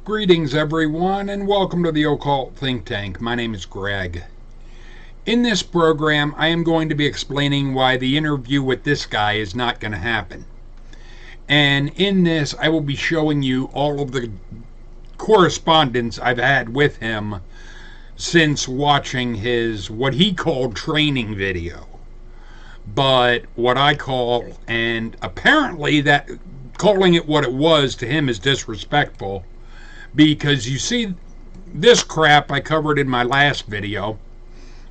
Greetings, everyone, and welcome to the Occult Think Tank. My name is Greg. In this program, I am going to be explaining why the interview with this guy is not going to happen. And in this, I will be showing you all of the correspondence I've had with him since watching his, what he called, training video. But what I call, and apparently that calling it what it was to him is disrespectful. Because you see, this crap I covered in my last video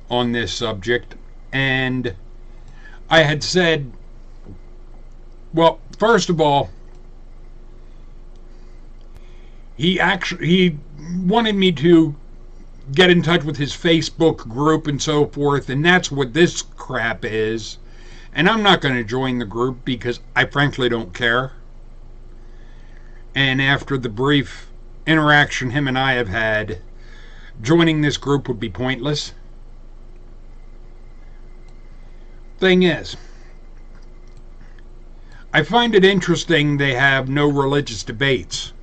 on this subject, and I had said, well, first of all, he wanted me to get in touch with his Facebook group and so forth, and that's what this crap is. And I'm not going to join the group because I frankly don't care. And after the brief interaction him and I have had, joining this group would be pointless. Thing is, I find it interesting they have no religious debates,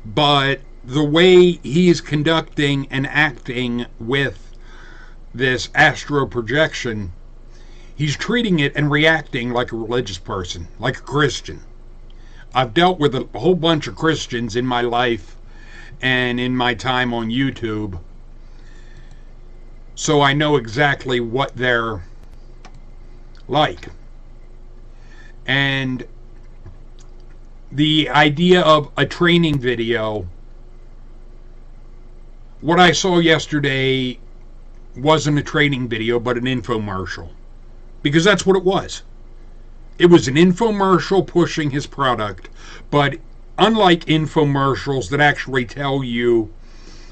but the way he's conducting and acting with this astral projection, he's treating it and reacting like a religious person, like a Christian. I've dealt with a whole bunch of Christians in my life and in my time on YouTube, so I know exactly what they're like. And the idea of a training video, what I saw yesterday wasn't a training video but an infomercial, because that's what it was. It was an infomercial pushing his product, but unlike infomercials that actually tell you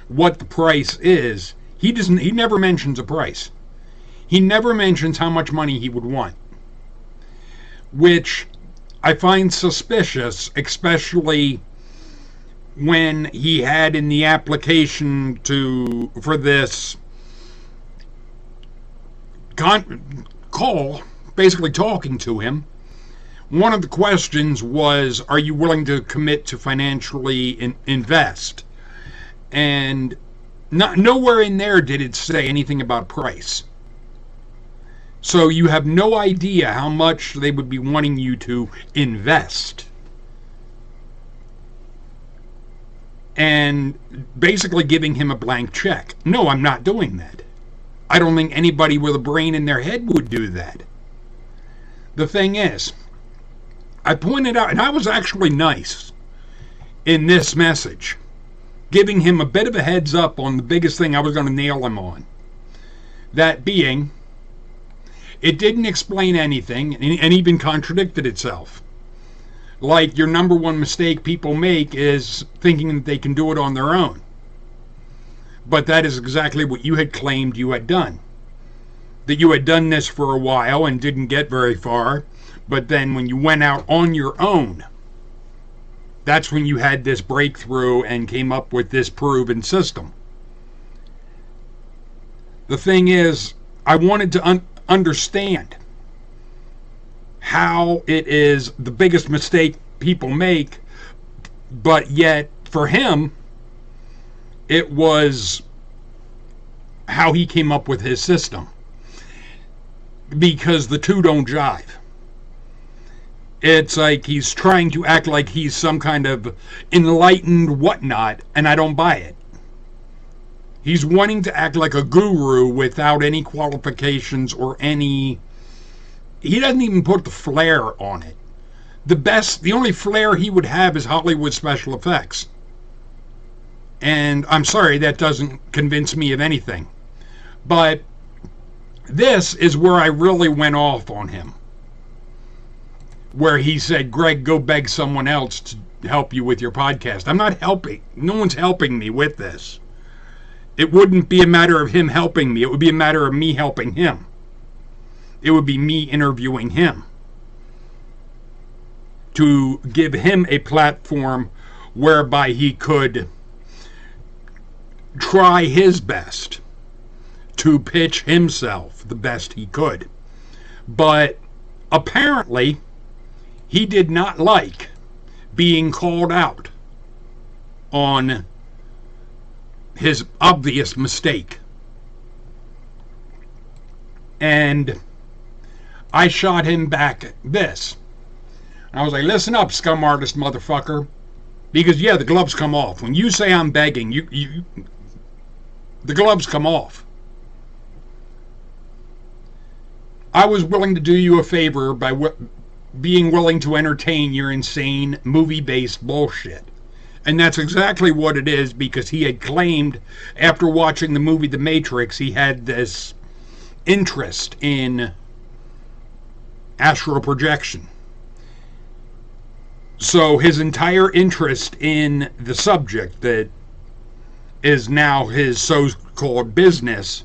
what the price is, he never mentions a price. He never mentions how much money he would want, which I find suspicious, especially when he had in the application for this call, basically talking to him. One of the questions was, are you willing to commit to financially invest? And nowhere in there did it say anything about price. So you have no idea how much they would be wanting you to invest. And basically giving him a blank check. No, I'm not doing that. I don't think anybody with a brain in their head would do that. The thing is, I pointed out, and I was actually nice in this message, giving him a bit of a heads up on the biggest thing I was going to nail him on. That being, it didn't explain anything and even contradicted itself. Like, your number one mistake people make is thinking that they can do it on their own. But that is exactly what you had claimed you had done. That you had done this for a while and didn't get very far. But then when you went out on your own, that's when you had this breakthrough and came up with this proven system. The thing is, I wanted to understand how it is the biggest mistake people make, but yet for him, it was how he came up with his system. Because the two don't jive. It's like he's trying to act like he's some kind of enlightened whatnot, and I don't buy it. He's wanting to act like a guru without any qualifications or any... He doesn't even put the flair on it. The only flair he would have is Hollywood special effects. And I'm sorry, that doesn't convince me of anything. But this is where I really went off on him. Where he said, Greg, go beg someone else to help you with your podcast. I'm not helping. No one's helping me with this. It wouldn't be a matter of him helping me. It would be a matter of me helping him. It would be me interviewing him. To give him a platform whereby he could try his best to pitch himself the best he could. But apparently, he did not like being called out on his obvious mistake. And I shot him back this. I was like, listen up, scum artist motherfucker. Because, yeah, the gloves come off. When you say I'm begging, the gloves come off. I was willing to do you a favor by being willing to entertain your insane movie-based bullshit. And that's exactly what it is, because he had claimed, after watching the movie The Matrix, he had this interest in astral projection. So his entire interest in the subject that is now his so-called business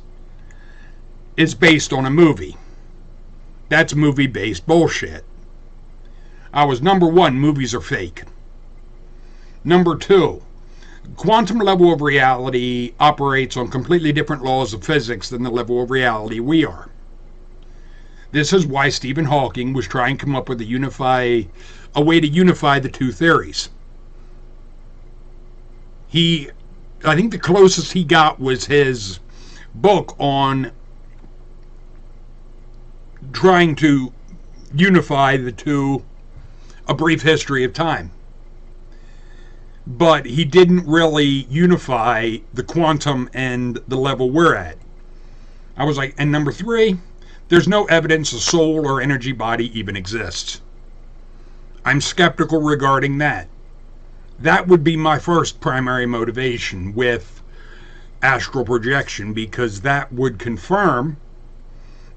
is based on a movie. That's movie-based bullshit. I was, number one, movies are fake. Number two, quantum level of reality operates on completely different laws of physics than the level of reality we are. This is why Stephen Hawking was trying to come up with a way to unify the two theories. I think the closest he got was his book on trying to unify the two, A Brief History of Time. But he didn't really unify the quantum and the level we're at. I was like, and number three, there's no evidence a soul or energy body even exists. I'm skeptical regarding that. That would be my first primary motivation with astral projection, because that would confirm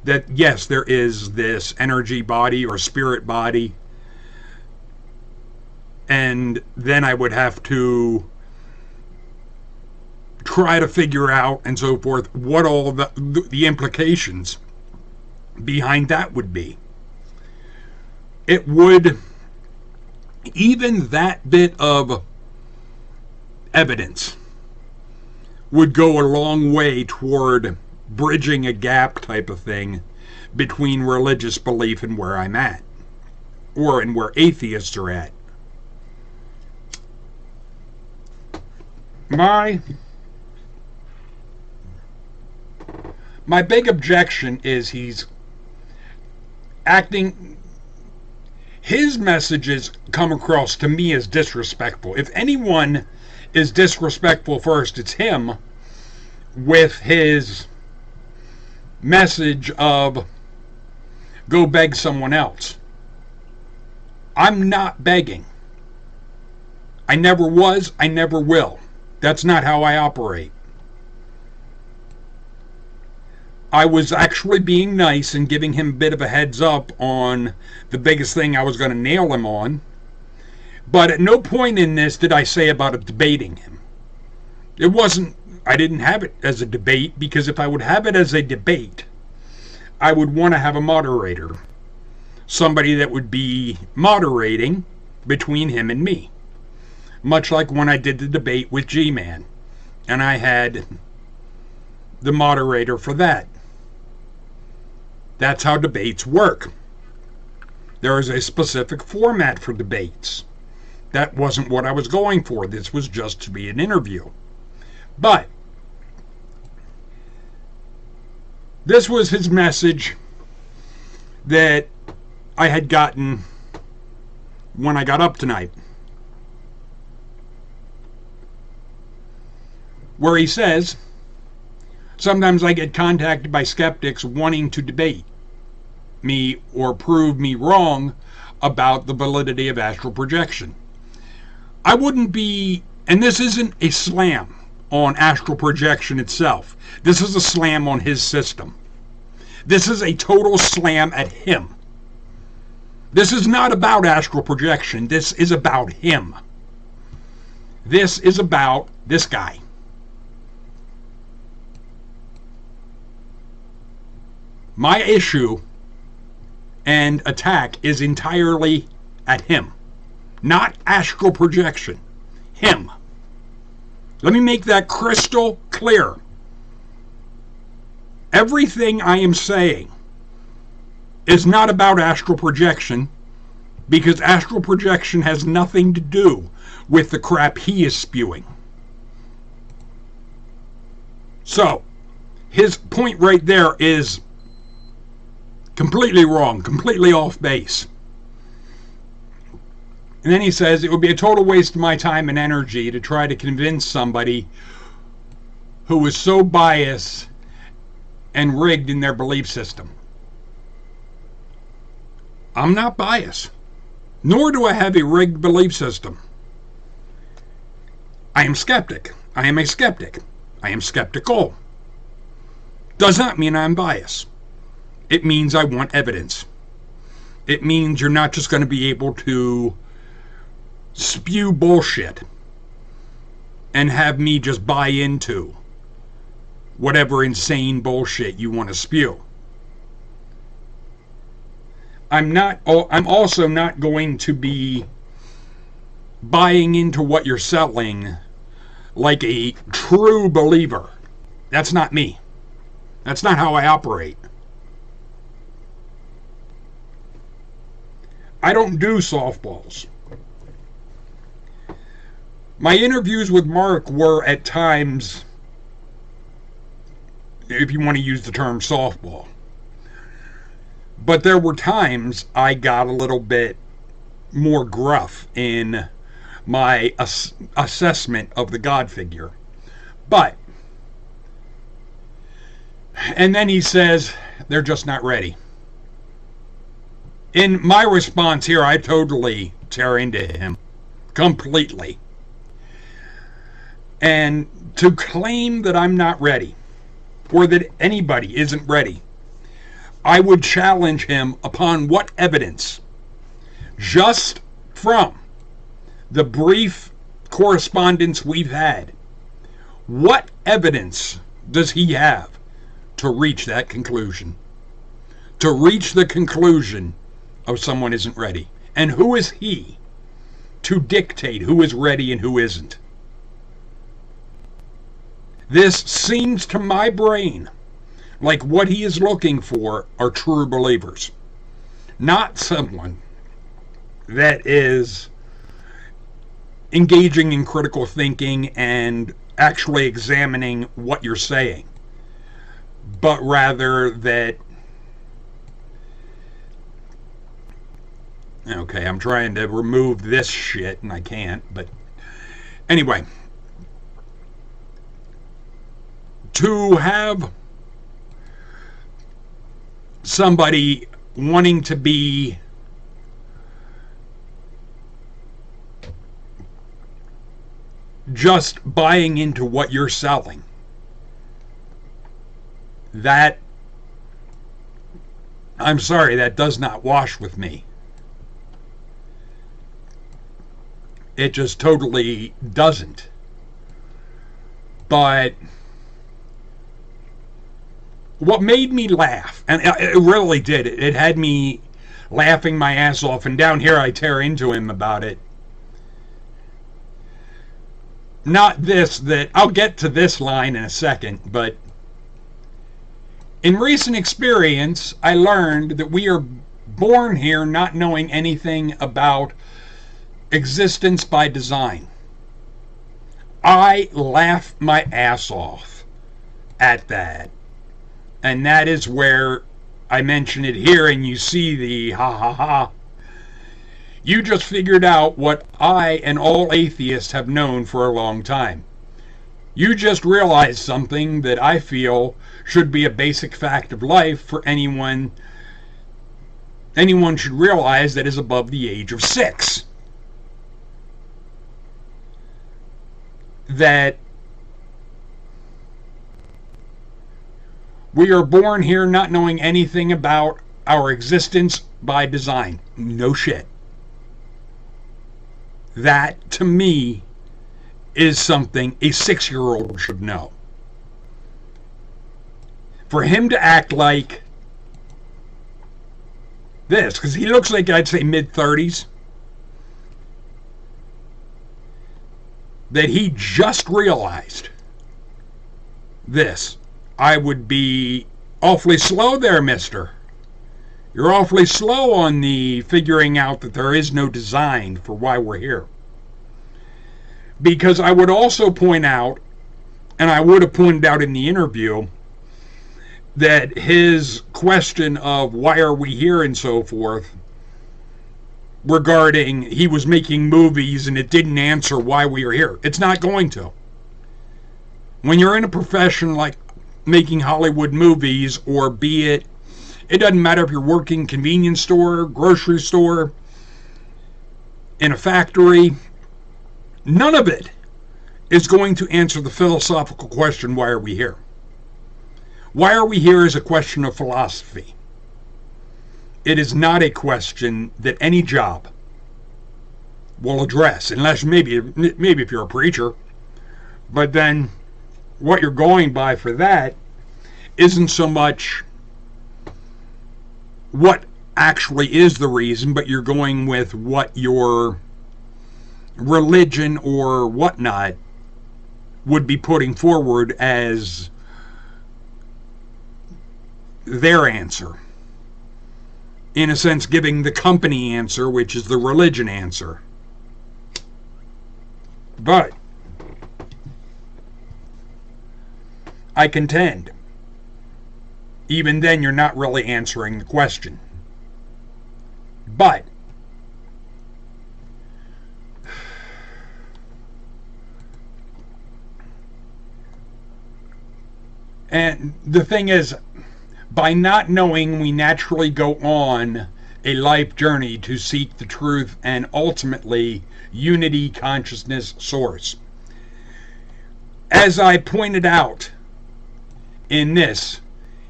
that, yes, there is this energy body or spirit body. And then I would have to try to figure out, and so forth, what all the implications behind that would be. It would, even that bit of evidence would go a long way toward bridging a gap type of thing between religious belief and where I'm at, or and where atheists are at. My big objection is he's acting, his messages come across to me as disrespectful. If anyone is disrespectful first, it's him, with his message of go beg someone else. I'm not begging. I never was, I never will. That's not how I operate. I was actually being nice and giving him a bit of a heads up on the biggest thing I was going to nail him on. But at no point in this did I say about it debating him. It wasn't, I didn't have it as a debate, because if I would have it as a debate, I would want to have a moderator. Somebody that would be moderating between him and me. Much like when I did the debate with G-Man. And I had the moderator for that. That's how debates work. There is a specific format for debates. That wasn't what I was going for. This was just to be an interview. But this was his message that I had gotten when I got up tonight, where he says, sometimes I get contacted by skeptics wanting to debate me or prove me wrong about the validity of astral projection. I wouldn't be, and this isn't a slam on astral projection itself. This is a slam on his system. This is a total slam at him. This is not about astral projection. This is about him. This is about this guy. My issue and attack is entirely at him, not astral projection. Him. Let me make that crystal clear. Everything I am saying is not about astral projection, because astral projection has nothing to do with the crap he is spewing. So, his point right there is completely wrong, completely off base. And then he says, it would be a total waste of my time and energy to try to convince somebody who is so biased and rigged in their belief system. I'm not biased, nor do I have a rigged belief system. I am skeptic. I am a skeptic. I am skeptical. Does not mean I'm biased. It means I want evidence. It means you're not just going to be able to spew bullshit and have me just buy into whatever insane bullshit you want to spew. I'm also not going to be buying into what you're selling like a true believer. That's not me. That's not how I operate. I don't do softballs. My interviews with Mark were at times, if you want to use the term softball. But there were times I got a little bit more gruff in my assessment of the God figure. And then he says, they're just not ready. In my response here, I totally tear into him completely. And to claim that I'm not ready, or that anybody isn't ready, I would challenge him upon what evidence, just from the brief correspondence we've had, what evidence does he have to reach that conclusion? To reach the conclusion of someone isn't ready. And who is he to dictate who is ready and who isn't? This seems to my brain like what he is looking for are true believers. Not someone that is engaging in critical thinking and actually examining what you're saying, but rather that, okay, I'm trying to remove this shit and I can't, but anyway, to have somebody wanting to be just buying into what you're selling, that, I'm sorry, that does not wash with me. It just totally doesn't. But what made me laugh, and it really did, it had me laughing my ass off, and down here I tear into him about it. Not this, that I'll get to this line in a second, but in recent experience, I learned that we are born here not knowing anything about existence by design. I laugh my ass off at that. And that is where I mention it here, and you see the ha ha ha. You just figured out what I and all atheists have known for a long time. You just realized something that I feel should be a basic fact of life for anyone should realize that is above the age of 6. That we are born here not knowing anything about our existence by design. No shit. That, to me, is something a 6-year-old should know. For him to act like this, because he looks like, I'd say, mid-30s, that he just realized this, I would be awfully slow there, mister. You're awfully slow on the figuring out that there is no design for why we're here. Because I would also point out, and I would have pointed out in the interview, that his question of why are we here and so forth, regarding he was making movies and it didn't answer why we are here. It's not going to. When you're in a profession like making Hollywood movies, or be it doesn't matter if you're working convenience store, grocery store, in a factory, none of it is going to answer the philosophical question, why are we here? Why are we here is a question of philosophy. It is not a question that any job will address, unless maybe if you're a preacher. But then what you're going by for that isn't so much what actually is the reason, but you're going with what your religion or whatnot would be putting forward as their answer. In a sense, giving the company answer, which is the religion answer. But I contend, even then you're not really answering the question. But and the thing is, by not knowing, we naturally go on a life journey to seek the truth and ultimately unity consciousness source. As I pointed out in this,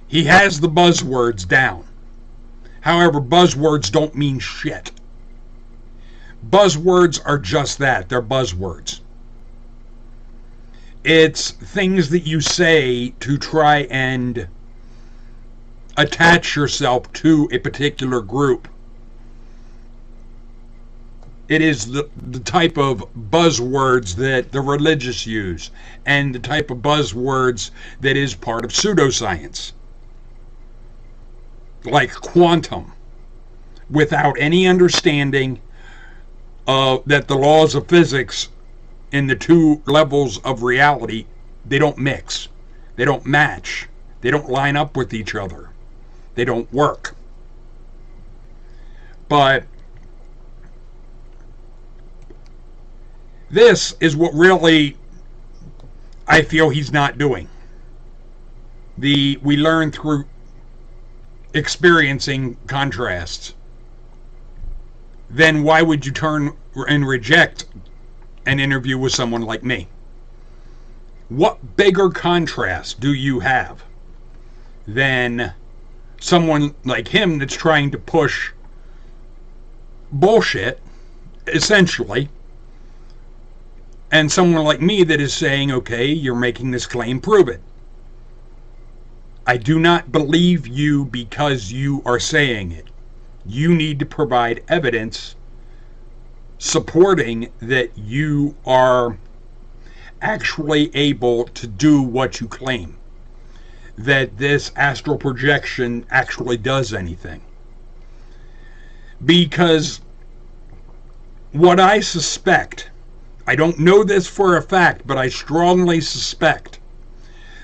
he has the buzzwords down. However, buzzwords don't mean shit. Buzzwords are just that. They're buzzwords. It's things that you say to try and attach yourself to a particular group. It is the type of buzzwords that the religious use, and the type of buzzwords that is part of pseudoscience, like quantum, without any understanding that the laws of physics in the two levels of reality, they don't mix, they don't match, they don't line up with each other. They don't work. But this is what really I feel he's not doing. We learn through experiencing contrasts. Then why would you turn and reject an interview with someone like me? What bigger contrast do you have than someone like him that's trying to push bullshit, essentially, and someone like me that is saying, okay, you're making this claim, prove it. I do not believe you because you are saying it. You need to provide evidence supporting that you are actually able to do what you claim, that this astral projection actually does anything. Because what I suspect, I don't know this for a fact, but I strongly suspect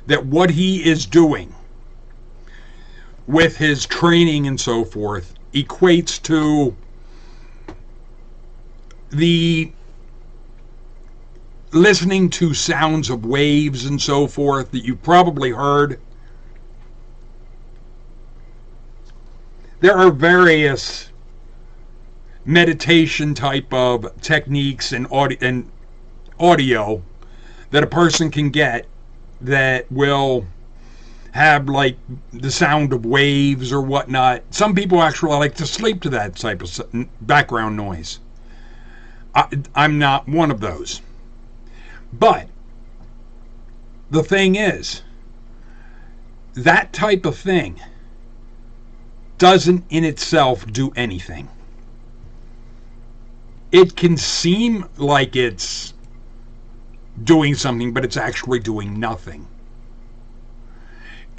that what he is doing with his training and so forth equates to the listening to sounds of waves and so forth that you've probably heard. There are various meditation type of techniques and audio that a person can get that will have like the sound of waves or whatnot. Some people actually like to sleep to that type of background noise. I'm not one of those. But the thing is, that type of thing doesn't in itself do anything. It can seem like it's doing something, but it's actually doing nothing.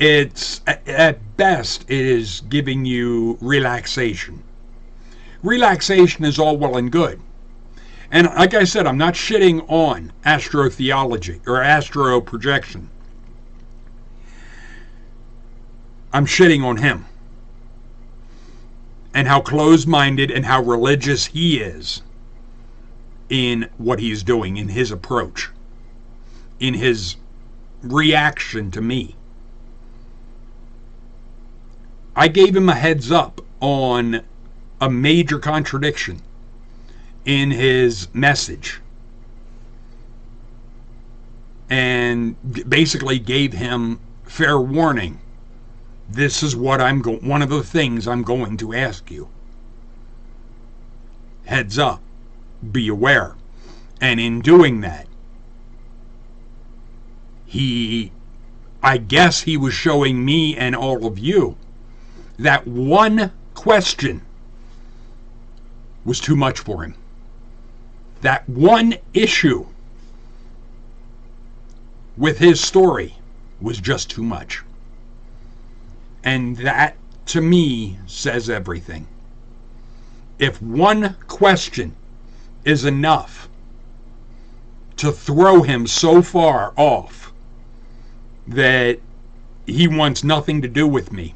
It's, at best, it is giving you relaxation. Relaxation is all well and good. And like I said, I'm not shitting on astrotheology or astro projection. I'm shitting on him and how closed-minded and how religious he is in what he's doing, in his approach, in his reaction to me. I gave him a heads up on a major contradiction in his message and basically gave him fair warning. This is what one of the things I'm going to ask you. Heads up. Be aware. And in doing that, I guess he was showing me and all of you that one question was too much for him. That one issue with his story was just too much. And that, to me, says everything. If one question is enough to throw him so far off that he wants nothing to do with me,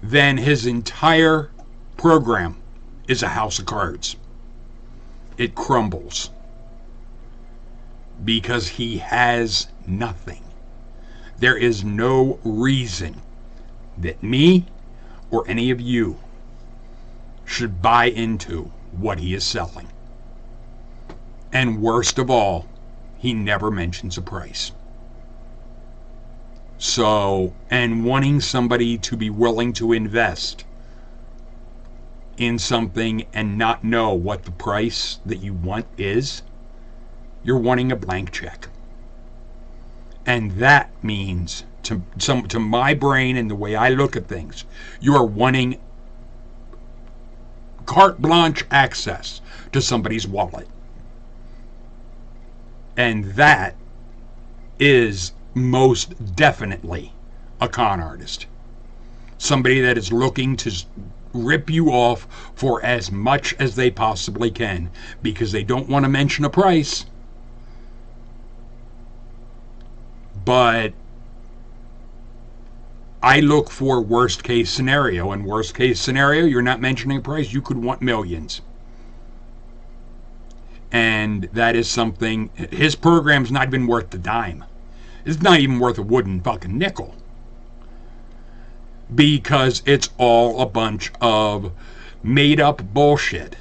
then his entire program is a house of cards. It crumbles. Because he has nothing. There is no reason that me or any of you should buy into what he is selling. And worst of all, he never mentions a price. So, and wanting somebody to be willing to invest in something and not know what the price that you want is, you're wanting a blank check. And that means, to my brain and the way I look at things, you are wanting carte blanche access to somebody's wallet. And that is most definitely a con artist. Somebody that is looking to rip you off for as much as they possibly can because they don't want to mention a price. But I look for worst case scenario. And worst case scenario, you're not mentioning a price. You could want millions. And that is something, his program's not even worth the dime. It's not even worth a wooden fucking nickel. Because it's all a bunch of made up bullshit.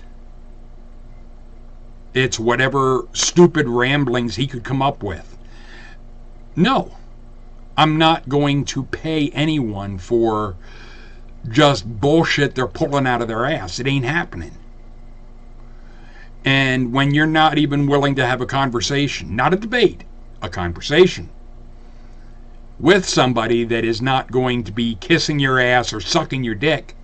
It's whatever stupid ramblings he could come up with. No, I'm not going to pay anyone for just bullshit they're pulling out of their ass. It ain't happening. And when you're not even willing to have a conversation, not a debate, a conversation with somebody that is not going to be kissing your ass or sucking your dick,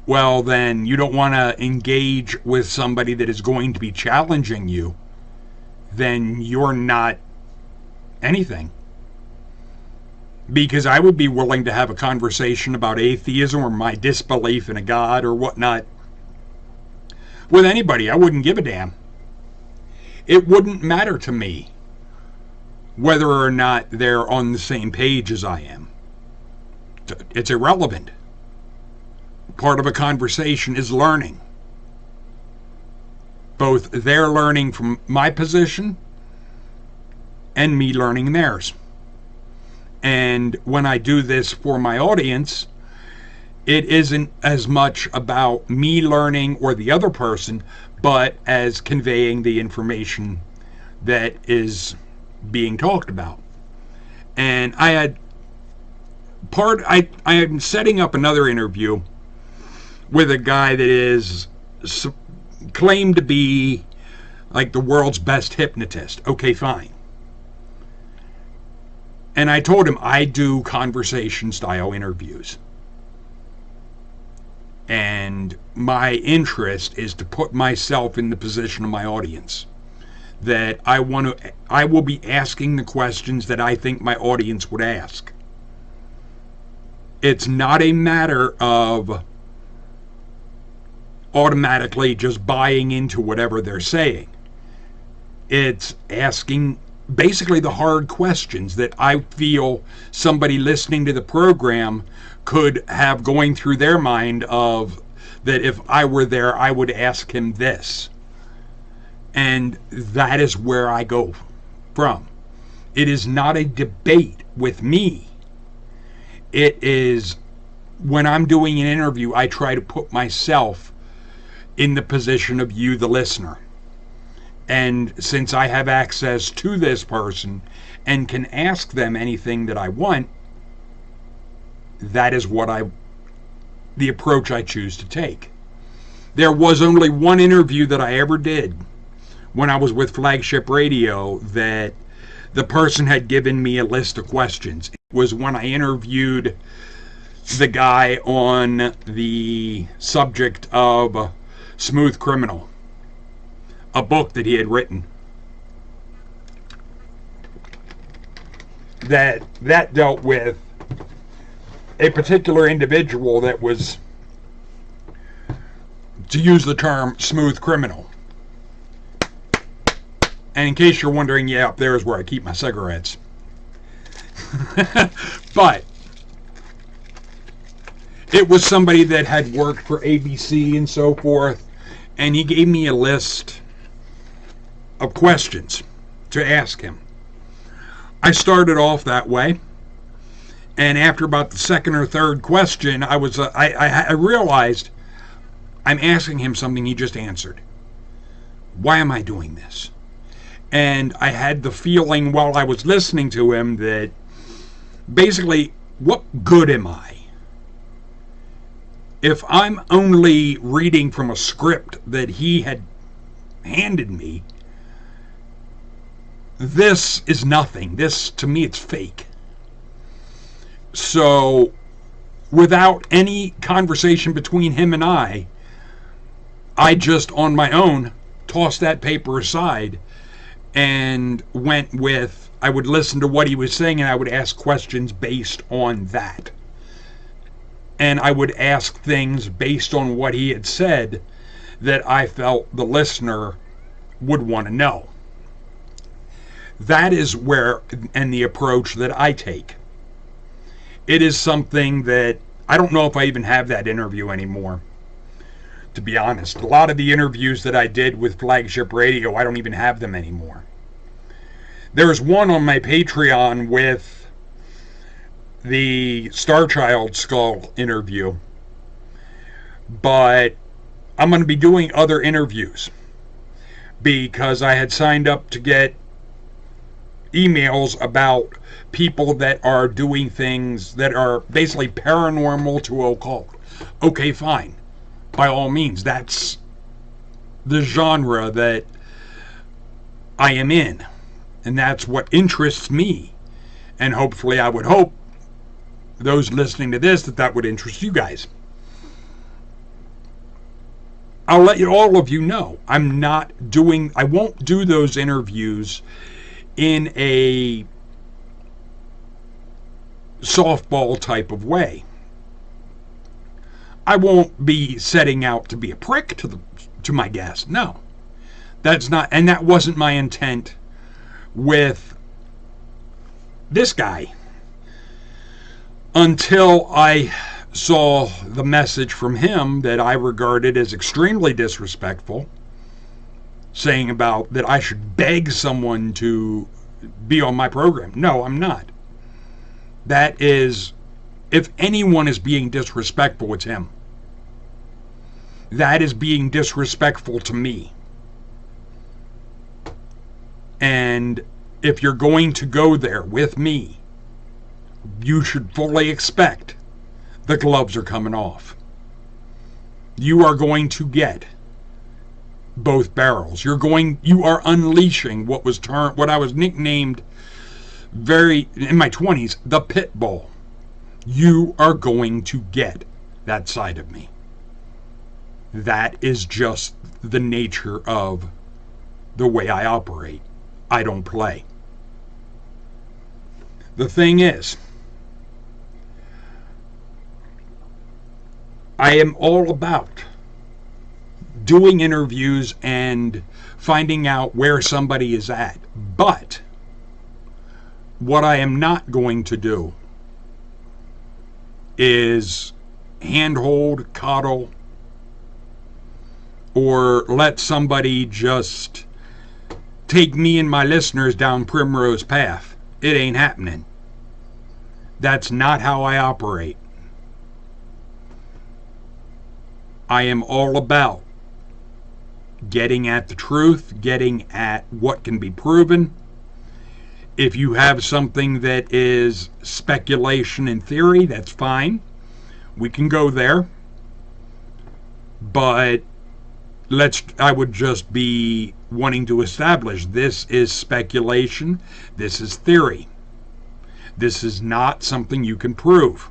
well, then you don't want to engage with somebody that is going to be challenging you, then you're not anything. Because I would be willing to have a conversation about atheism or my disbelief in a God or whatnot with anybody. I wouldn't give a damn. It wouldn't matter to me whether or not they're on the same page as I am. It's irrelevant. Part of a conversation is learning. Both they're learning from my position and me learning theirs. And when I do this for my audience, it isn't as much about me learning or the other person, but as conveying the information that is being talked about. And I am setting up another interview with a guy that is claimed to be like the world's best hypnotist. Okay, fine. And I told him I do conversation style interviews. And my interest is to put myself in the position of my audience. that I will be asking the questions that I think my audience would ask. It's not a matter of automatically just buying into whatever they're saying. It's asking basically the hard questions that I feel somebody listening to the program could have going through their mind of that if I were there, I would ask him this. And that is where I go from. It is not a debate with me. It is when I'm doing an interview, I try to put myself in the position of you, the listener. And since I have access to this person and can ask them anything that I want, that is the approach I choose to take. There was only one interview that I ever did when I was with Flagship Radio that the person had given me a list of questions. It was when I interviewed the guy on the subject of Smooth Criminal, a book that he had written. That dealt with a particular individual that was, to use the term, smooth criminal. And in case you're wondering, yeah, up there is where I keep my cigarettes. But it was somebody that had worked for ABC and so forth, and he gave me a list of questions to ask him. I started off that way, and after about the second or third question, I realized I'm asking him something he just answered. Why am I doing this? And I had the feeling while I was listening to him that basically, what good am I? If I'm only reading from a script that he had handed me, this is nothing. This, to me, it's fake. So, without any conversation between him and I just, on my own, tossed that paper aside and went with, I would listen to what he was saying and I would ask questions based on that. And I would ask things based on what he had said that I felt the listener would want to know. That is where, and the approach that I take. It is something that, I don't know if I even have that interview anymore, to be honest. A lot of the interviews that I did with Flagship Radio, I don't even have them anymore. There's one on my Patreon with the Starchild Skull interview, but I'm going to be doing other interviews because I had signed up to get emails about people that are doing things that are basically paranormal to occult. Okay, fine. By all means, that's the genre that I am in. And that's what interests me. And hopefully, I would hope those listening to this that would interest you guys. I'll let all of you know. I won't do those interviews in a softball type of way. I won't be setting out to be a prick to my guests. No. That's not, and that wasn't my intent with this guy until I saw the message from him that I regarded as extremely disrespectful, saying about that I should beg someone to be on my program. No, I'm not. That is, if anyone is being disrespectful, it's him. That is being disrespectful to me. And if you're going to go there with me, you should fully expect the gloves are coming off. You are going to get both barrels. You are unleashing what I was nicknamed in my 20s, the pit bull. You are going to get that side of me. That is just the nature of the way I operate. I don't play. The thing is, I am all about doing interviews and finding out where somebody is at. But what I am not going to do is handhold, coddle, or let somebody just take me and my listeners down Primrose Path. It ain't happening. That's not how I operate. I am all about getting at the truth, getting at what can be proven. If you have something that is speculation and theory, that's fine. We can go there. But I would just be wanting to establish this is speculation, this is theory. This is not something you can prove.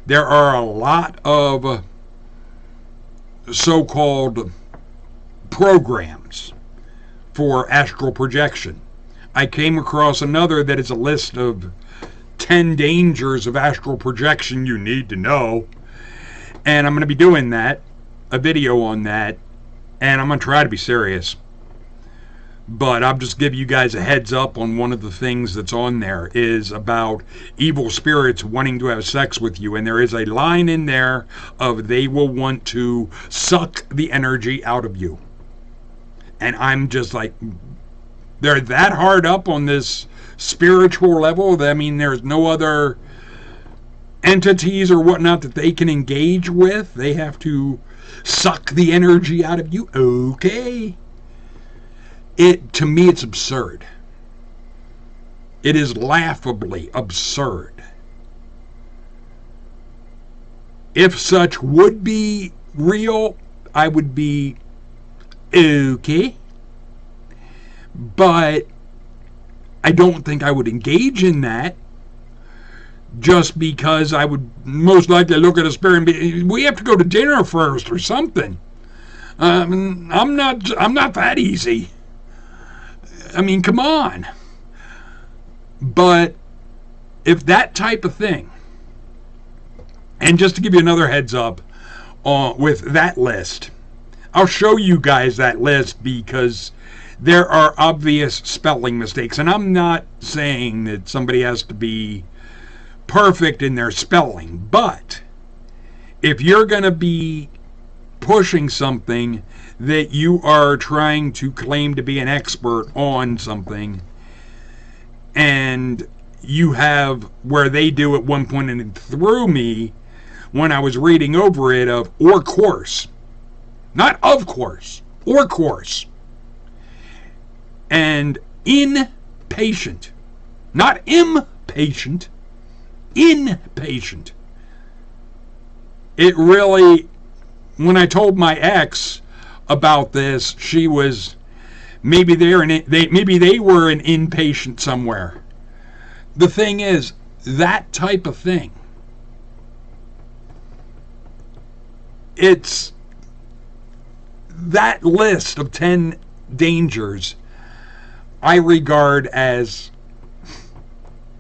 There are a lot of so-called programs for astral projection. I came across another that is a list of 10 dangers of astral projection you need to know. And I'm going to be doing that, a video on that, and I'm going to try to be serious. But I'll just give you guys a heads up on one of the things that's on there is about evil spirits wanting to have sex with you. And there is a line in there of they will want to suck the energy out of you. And I'm just like, they're that hard up on this spiritual level. I mean, there's no other entities or whatnot that they can engage with. They have to suck the energy out of you. Okay. To me, it's absurd. It is laughably absurd. If such would be real, I would be okay. But I don't think I would engage in that just because I would most likely look at a spirit and be, we have to go to dinner first or something. I'm not that easy. I mean, come on. But if that type of thing, and just to give you another heads up with that list, I'll show you guys that list because there are obvious spelling mistakes. And I'm not saying that somebody has to be perfect in their spelling, but if you're going to be pushing something that you are trying to claim to be an expert on something, and you have where they do at one point, and it threw me when I was reading over it of or course, not of course, or course, and inpatient, not impatient, inpatient. It really, when I told my ex about this, she was maybe they were an inpatient somewhere. The thing is, that type of thing, it's that list of 10 dangers I regard as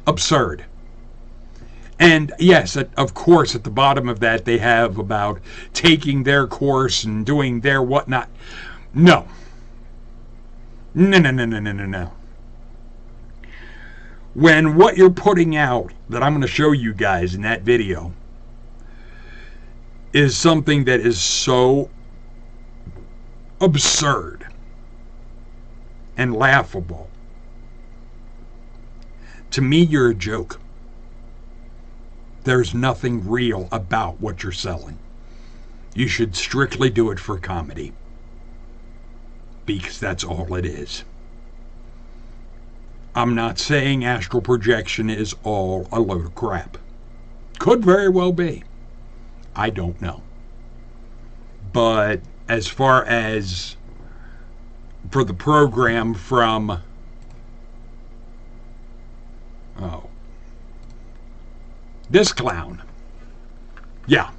absurd. And yes, of course, at the bottom of that, they have about taking their course and doing their whatnot. No. No. When what you're putting out, that I'm going to show you guys in that video, is something that is so absurd and laughable, to me, you're a joke. There's nothing real about what you're selling. You should strictly do it for comedy, because that's all it is. I'm not saying astral projection is all a load of crap. Could very well be. I don't know. But as far as for the program from this clown, yeah,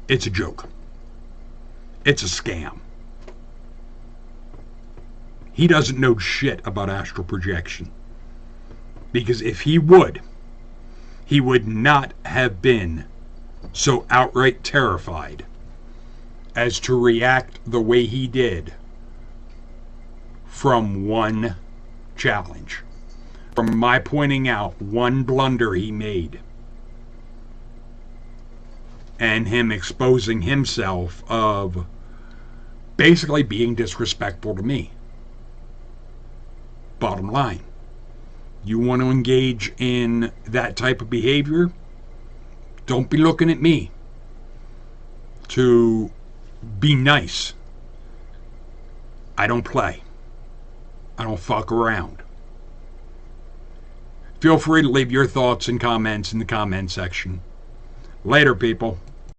it's a joke. It's a scam. he doesn't know shit about astral projection. Because if he would not have been so outright terrified as to react the way he did from one challenge, from my pointing out one blunder he made, and him exposing himself of basically being disrespectful to me. Bottom line, you want to engage in that type of behavior, don't be looking at me to be nice. I don't play. I don't fuck around. Feel free to leave your thoughts and comments in the comment section. Later, people.